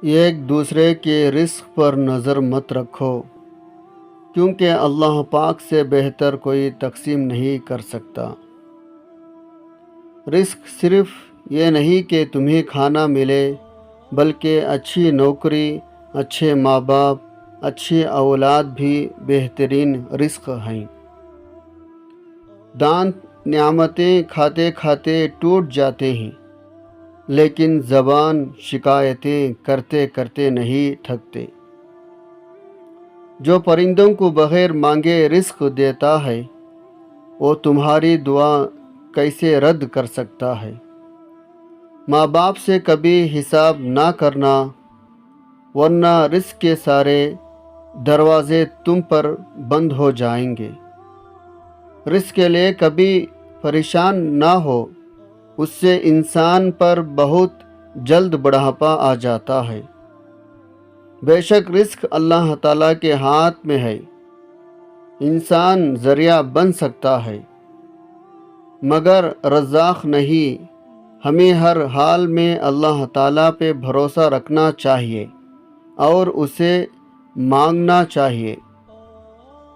ایک دوسرے کے رزق پر نظر مت رکھو، کیونکہ اللہ پاک سے بہتر کوئی تقسیم نہیں کر سکتا۔ رزق صرف یہ نہیں کہ تمہیں کھانا ملے، بلکہ اچھی نوکری، اچھے ماں باپ، اچھی اولاد بھی بہترین رزق ہیں۔ دانت نعمتیں کھاتے کھاتے ٹوٹ جاتے ہیں، لیکن زبان شکایتیں کرتے کرتے نہیں تھکتے۔ جو پرندوں کو بغیر مانگے رزق دیتا ہے، وہ تمہاری دعا کیسے رد کر سکتا ہے؟ ماں باپ سے کبھی حساب نہ کرنا، ورنہ رزق کے سارے دروازے تم پر بند ہو جائیں گے۔ رزق کے لیے کبھی پریشان نہ ہو، اس سے انسان پر بہت جلد بڑھاپا آ جاتا ہے۔ بے شک رزق اللہ تعالیٰ کے ہاتھ میں ہے، انسان ذریعہ بن سکتا ہے مگر رزاق نہیں۔ ہمیں ہر حال میں اللہ تعالیٰ پہ بھروسہ رکھنا چاہیے اور اسے مانگنا چاہیے۔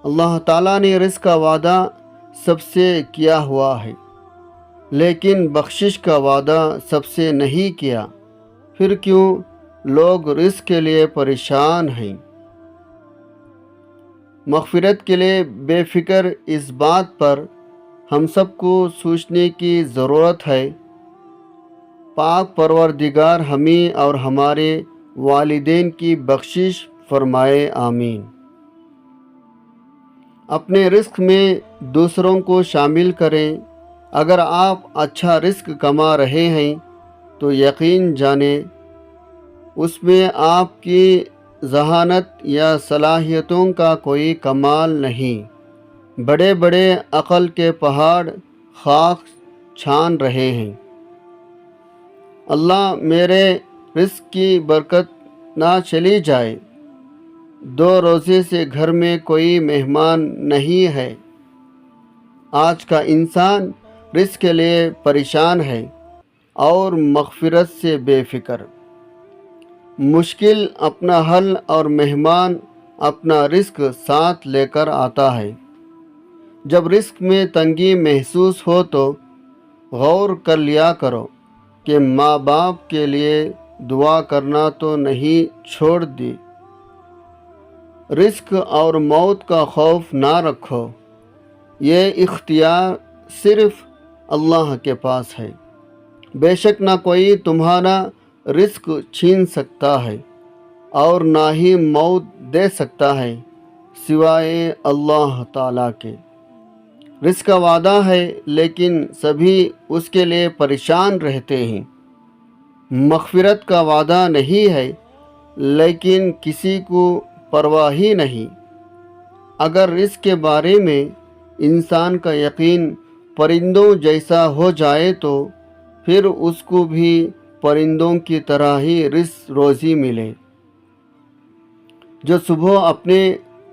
اللہ تعالیٰ نے رزق کا وعدہ سب سے کیا ہوا ہے، لیکن بخشش کا وعدہ سب سے نہیں کیا۔ پھر کیوں لوگ رزق کے لیے پریشان ہیں؟ مغفرت کے لیے بے فکر اس بات پر ہم سب کو سوچنے کی ضرورت ہے۔ پاک پروردگار ہمیں اور ہمارے والدین کی بخشش فرمائے، آمین۔ اپنے رزق میں دوسروں کو شامل کریں۔ اگر آپ اچھا رزق کما رہے ہیں تو یقین جانیں اس میں آپ کی ذہانت یا صلاحیتوں کا کوئی کمال نہیں۔ بڑے بڑے عقل کے پہاڑ خاک چھان رہے ہیں۔ اللہ میرے رزق کی برکت نہ چلی جائے، 2 روزے سے گھر میں کوئی مہمان نہیں ہے۔ آج کا انسان رزق کے لیے پریشان ہے اور مغفرت سے بے فکر۔ مشکل اپنا حل اور مہمان اپنا رزق ساتھ لے کر آتا ہے۔ جب رزق میں تنگی محسوس ہو تو غور کر لیا کرو کہ ماں باپ کے لیے دعا کرنا تو نہیں چھوڑ دی۔ رزق اور موت کا خوف نہ رکھو، یہ اختیار صرف اللہ کے پاس ہے۔ بے شک نہ کوئی تمہارا رزق چھین سکتا ہے اور نہ ہی موت دے سکتا ہے سوائے اللہ تعالیٰ کے۔ رزق کا وعدہ ہے لیکن سبھی اس کے لیے پریشان رہتے ہیں۔ مغفرت کا وعدہ نہیں ہے لیکن کسی کو پرواہ ہی نہیں۔ اگر رزق کے بارے میں انسان کا یقین پرندوں جیسا ہو جائے تو پھر اس کو بھی پرندوں کی طرح ہی رزق روزی ملے۔ جو صبح اپنے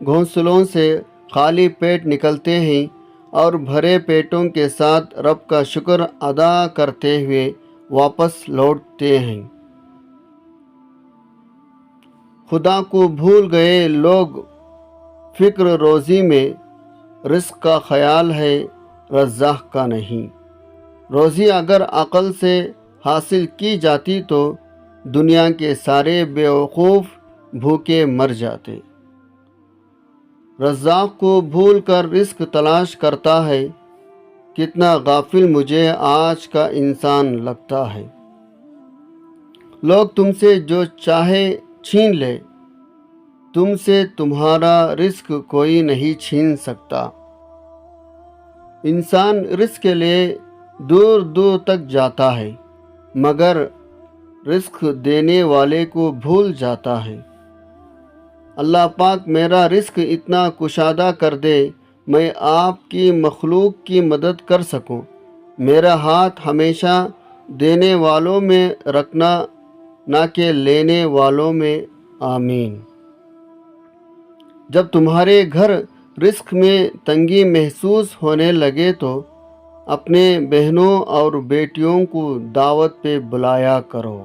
گھونسلوں سے خالی پیٹ نکلتے ہیں اور بھرے پیٹوں کے ساتھ رب کا شکر ادا کرتے ہوئے واپس لوٹتے ہیں۔ خدا کو بھول گئے لوگ فکر روزی میں، رزق کا خیال ہے رزاق کا نہیں۔ روزی اگر عقل سے حاصل کی جاتی تو دنیا کے سارے بیوقوف بھوکے مر جاتے۔ رزاق کو بھول کر رزق تلاش کرتا ہے، کتنا غافل مجھے آج کا انسان لگتا ہے۔ لوگ تم سے جو چاہے چھین لے، تم سے تمہارا رزق کوئی نہیں چھین سکتا۔ انسان رزق کے لیے دور دور تک جاتا ہے مگر رزق دینے والے کو بھول جاتا ہے۔ اللہ پاک میرا رزق اتنا کشادہ کر دے میں آپ کی مخلوق کی مدد کر سکوں۔ میرا ہاتھ ہمیشہ دینے والوں میں رکھنا نہ کہ لینے والوں میں، آمین۔ جب تمہارے گھر رزق میں تنگی محسوس ہونے لگے تو اپنے بہنوں اور بیٹیوں کو دعوت پہ بلایا کرو۔